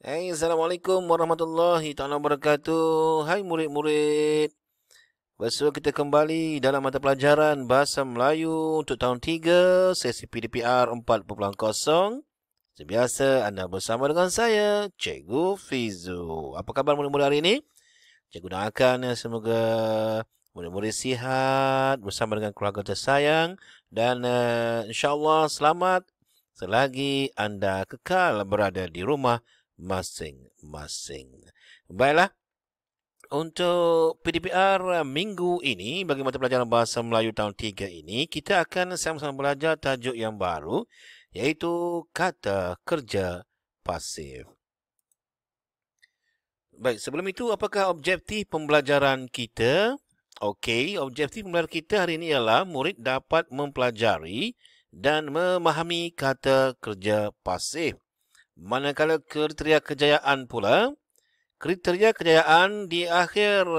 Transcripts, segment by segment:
Hai, Assalamualaikum warahmatullahi taala wabarakatuh. Hai murid-murid. Bersua kita kembali dalam mata pelajaran Bahasa Melayu untuk tahun 3, sesi PDPR 4.0. Sebiasa anda bersama dengan saya, Cikgu Fizu. Apa khabar murid-murid hari ini? Cikgu doakan semoga murid-murid sihat bersama dengan keluarga tersayang dan insyaAllah selamat selagi anda kekal berada di rumah masing-masing. Baiklah, untuk PDPR minggu ini, bagi mata pelajaran Bahasa Melayu tahun 3 ini, kita akan sama-sama belajar tajuk yang baru, iaitu kata kerja pasif. Baik, sebelum itu, apakah objektif pembelajaran kita? Okey, objektif pembelajaran kita hari ini ialah murid dapat mempelajari dan memahami kata kerja pasif. Manakala kriteria kejayaan pula, kriteria kejayaan di akhir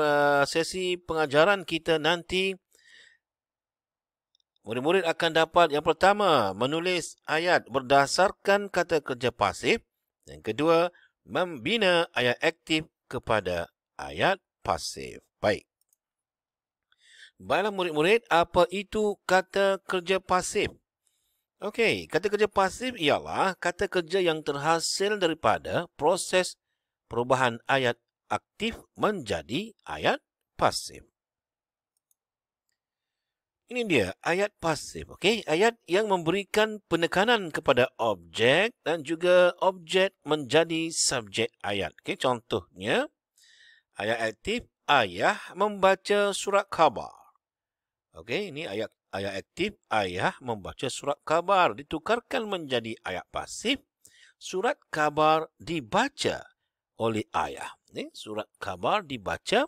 sesi pengajaran kita nanti, murid-murid akan dapat yang pertama, menulis ayat berdasarkan kata kerja pasif. Yang kedua, membina ayat aktif kepada ayat pasif. Baik. Baiklah murid-murid, apa itu kata kerja pasif? Okey, kata kerja pasif ialah kata kerja yang terhasil daripada proses perubahan ayat aktif menjadi ayat pasif. Ini dia, ayat pasif. Okey, ayat yang memberikan penekanan kepada objek dan juga objek menjadi subjek ayat. Okey, contohnya, ayat aktif, ayah membaca surat khabar. Okey, ini ayat aktif, ayah membaca surat khabar ditukarkan menjadi ayat pasif. Surat khabar dibaca oleh ayah. Surat khabar dibaca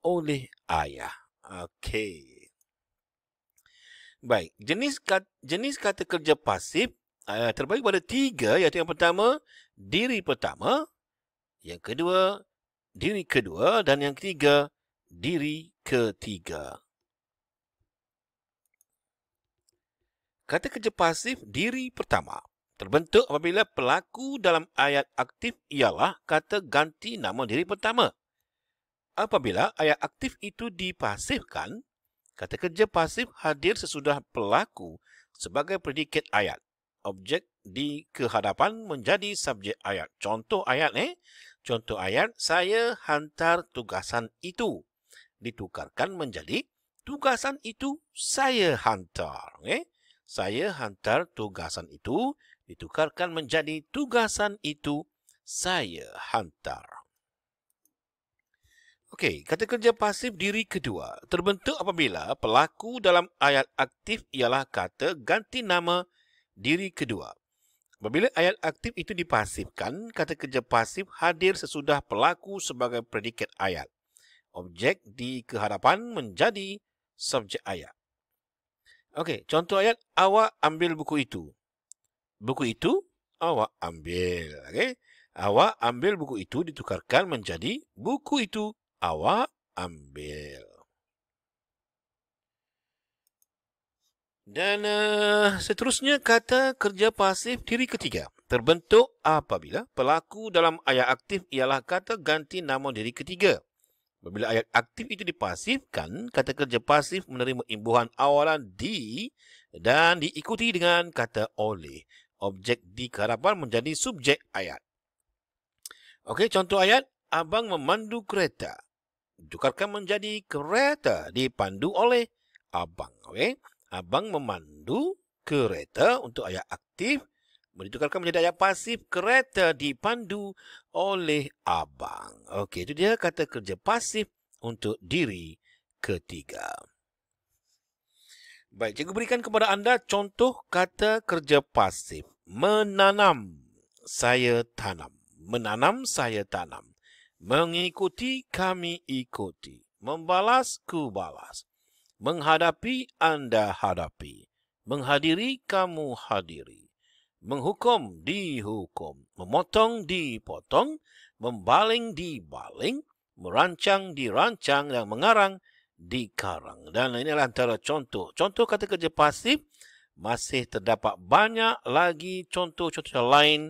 oleh ayah. Okey. Baik, jenis kata kerja pasif terbagi pada 3, iaitu yang pertama, diri pertama, yang kedua, diri kedua, dan yang ketiga, diri ketiga. Kata kerja pasif diri pertama terbentuk apabila pelaku dalam ayat aktif ialah kata ganti nama diri pertama. Apabila ayat aktif itu dipasifkan, kata kerja pasif hadir sesudah pelaku sebagai predikat ayat. Objek di kehadapan menjadi subjek ayat. Contoh ayat Contoh ayat, saya hantar tugasan itu. Ditukarkan menjadi tugasan itu saya hantar. Saya hantar tugasan itu, ditukarkan menjadi tugasan itu saya hantar. Okey, kata kerja pasif diri kedua terbentuk apabila pelaku dalam ayat aktif ialah kata ganti nama diri kedua. Apabila ayat aktif itu dipasifkan, kata kerja pasif hadir sesudah pelaku sebagai predikat ayat. Objek di kehadapan menjadi subjek ayat. Okey, contoh ayat, awak ambil buku itu. Buku itu awak ambil. Okey, awak ambil buku itu ditukarkan menjadi buku itu awak ambil. Dan seterusnya kata kerja pasif diri ketiga terbentuk apabila pelaku dalam ayat aktif ialah kata ganti nama diri ketiga. Apabila ayat aktif itu dipasifkan, kata kerja pasif menerima imbuhan awalan di dan diikuti dengan kata oleh. Objek di kehadapan menjadi subjek ayat. Okey, contoh ayat, abang memandu kereta. Tukarkan menjadi kereta dipandu oleh abang. Okey, abang memandu kereta untuk ayat aktif ditukarkan menjadi ayat pasif, kereta dipandu oleh abang. Okey, itu dia kata kerja pasif untuk diri ketiga. Baik, cikgu berikan kepada anda contoh kata kerja pasif. Menanam, saya tanam. Menanam, saya tanam. Mengikuti, kami ikuti. Membalas, ku balas. Menghadapi, anda hadapi. Menghadiri, kamu hadiri. Menghukum, dihukum. Memotong, dipotong. Membaling, dibaling. Merancang, dirancang. Dan mengarang, dikarang. Dan inilah antara contoh. Contoh kata kerja pasif. Masih terdapat banyak lagi contoh-contoh lain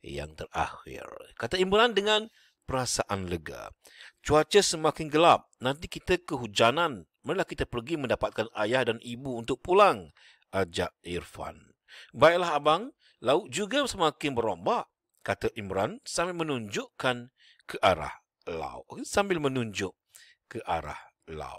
yang terakhir. Kata Imran dengan perasaan lega. Cuaca semakin gelap. Nanti kita kehujanan. Marilah kita pergi mendapatkan ayah dan ibu untuk pulang, ajak Irfan. Baiklah abang, laut juga semakin berombak, kata Imran sambil menunjukkan ke arah laut.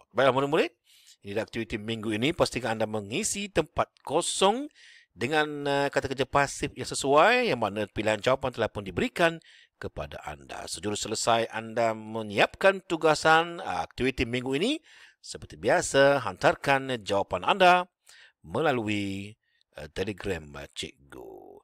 Baiklah murid-murid, ini aktiviti minggu ini. Pastikan anda mengisi tempat kosong dengan kata kerja pasif yang sesuai, yang mana pilihan jawapan telah pun diberikan kepada anda. Sejurus selesai anda menyiapkan tugasan aktiviti minggu ini, seperti biasa, hantarkan jawapan anda melalui Telegram cikgu.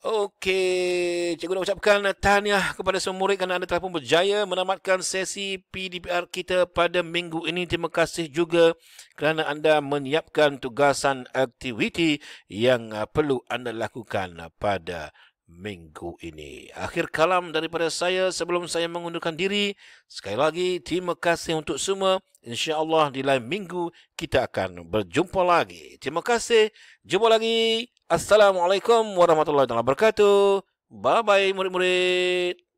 Okey, cikgu nak ucapkan tahniah kepada semua murid kerana anda telah pun berjaya menamatkan sesi PDPR kita pada minggu ini. Terima kasih juga kerana anda menyiapkan tugasan aktiviti yang perlu anda lakukan pada minggu ini. Akhir kalam daripada saya sebelum saya mengundurkan diri. Sekali lagi, terima kasih untuk semua. InsyaAllah di lain minggu kita akan berjumpa lagi. Terima kasih. Jumpa lagi. Assalamualaikum warahmatullahi wabarakatuh. Bye-bye murid-murid.